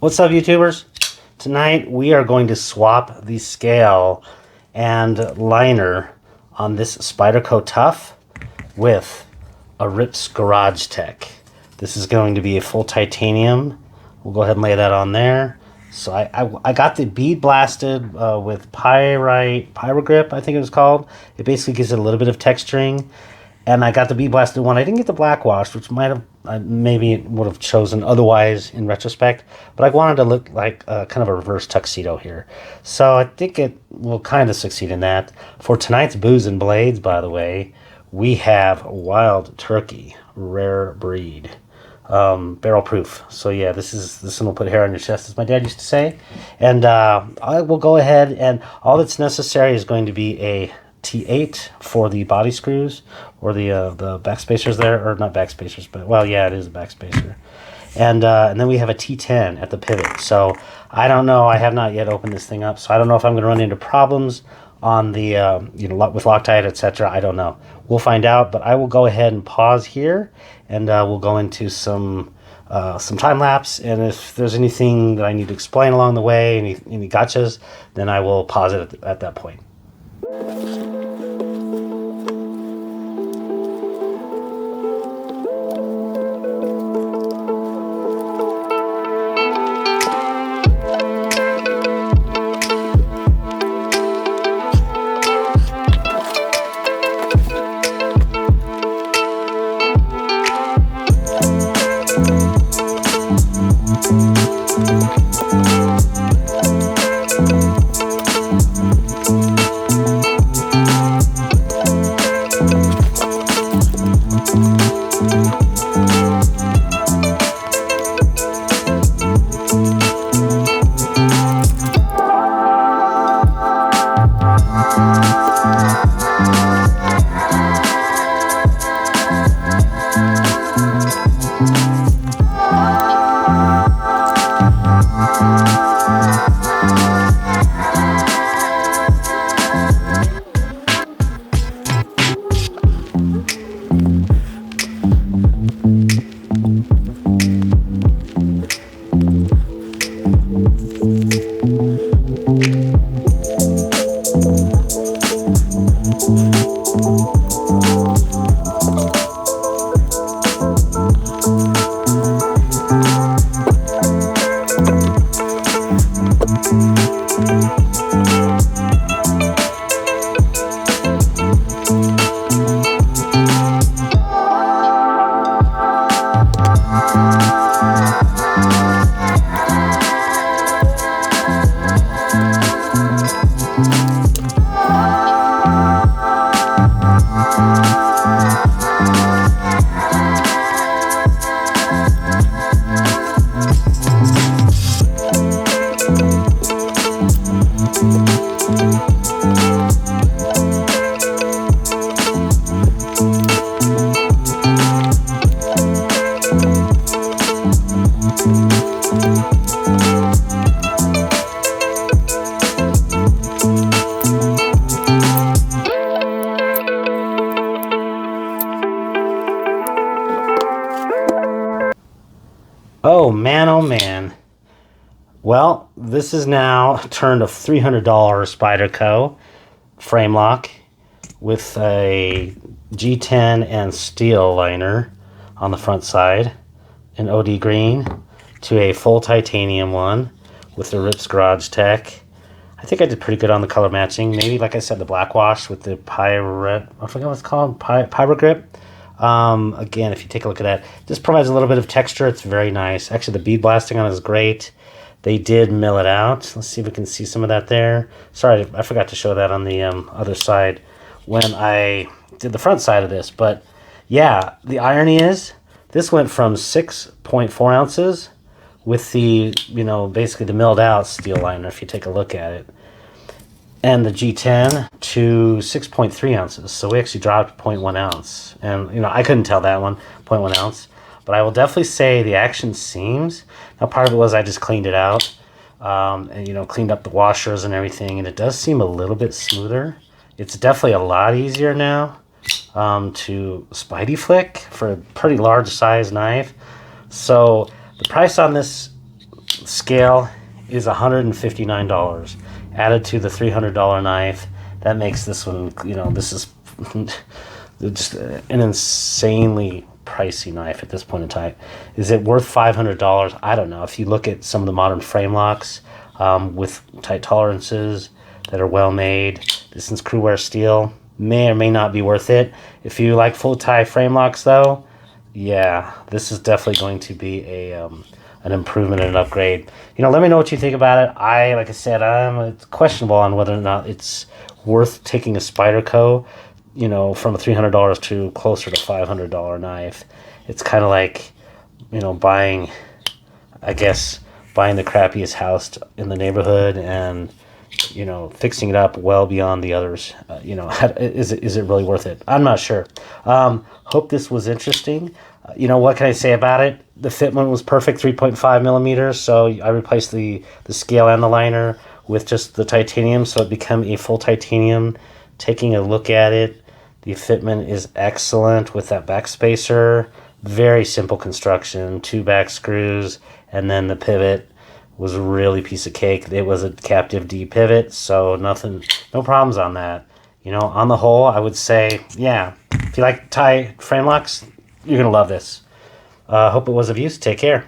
What's up, YouTubers? Tonight we are going to swap the scale and liner on this Spyderco Tuff with a Rips Garage Tech. This is going to be a full titanium. We'll go ahead and lay that on there. So I got the bead blasted with Pyrogrip, I think it was called. It basically gives it a little bit of texturing. And I got the bead blasted one. I didn't get the black wash, which might have maybe would have chosen otherwise in retrospect. But I wanted to look like kind of a reverse tuxedo here. So I think it will kind of succeed in that. For tonight's Booze and Blades, by the way, we have Wild Turkey, rare breed, barrel proof. So yeah, this one will put hair on your chest, as my dad used to say. And I will go ahead, and all that's necessary is going to be a T8 for the body screws, or the back spacers there, or not back spacers, but well, yeah, it is a back spacer. And then we have a T10 at the pivot. So I don't know, I have not yet opened this thing up, so I don't know if I'm going to run into problems on the with Loctite, etc. I don't know. We'll find out, but I will go ahead and pause here, and we'll go into some time lapse. And if there's anything that I need to explain along the way, any gotchas, then I will pause it at that point. Oh man. Well, this is now turned a $300 Spyderco frame lock with a G10 and steel liner on the front side, an OD green, to a full titanium one with the Rips Garage Tech. I think I did pretty good on the color matching. Maybe, like I said, the black wash with the I forget what it's called, Pyrogrip. Again, if you take a look at that, this provides a little bit of texture. It's very nice. Actually, the bead blasting on it is great. They did mill it out. Let's see if we can see some of that there. Sorry, I forgot to show that on the other side when I did the front side of this. But yeah, the irony is this went from 6.4 ounces with the, basically the milled out steel liner, if you take a look at it, and the G10 to 6.3 ounces. So we actually dropped 0.1 ounce. And, I couldn't tell that one, 0.1 ounce. But I will definitely say the action seams. Now, part of it was I just cleaned it out. And, cleaned up the washers and everything. And it does seem a little bit smoother. It's definitely a lot easier now to Spidey flick for a pretty large size knife. So the price on this scale is $159 added to the $300 knife. That makes this one, you know, this is just an insanely pricey knife at this point in time. Is it worth $500? I don't know. If you look at some of the modern frame locks with tight tolerances that are well made, this is Crewware steel, may or may not be worth it. If you like full tie frame locks though, yeah, this is definitely going to be an improvement and an upgrade. You know, let me know what you think about it. Like I said, it's questionable on whether or not it's worth taking a Spyderco, you know, from $300 to closer to $500 knife. It's kind of like, you know, buying the crappiest house in the neighborhood and, you know, fixing it up well beyond the others. You know, is it really worth it? I'm not sure. Hope this was interesting. You know, what can I say about it? The fitment was perfect, 3.5 millimeters. So I replaced the scale and the liner with just the titanium, so it became a full titanium. Taking a look at it, the fitment is excellent with that back spacer. Very simple construction, 2 back screws, and then the pivot was really piece of cake. It was a captive D pivot, so no problems on that. You know, on the whole, I would say, yeah, if you like tie frame locks, you're gonna love this. Hope it was of use. Take care.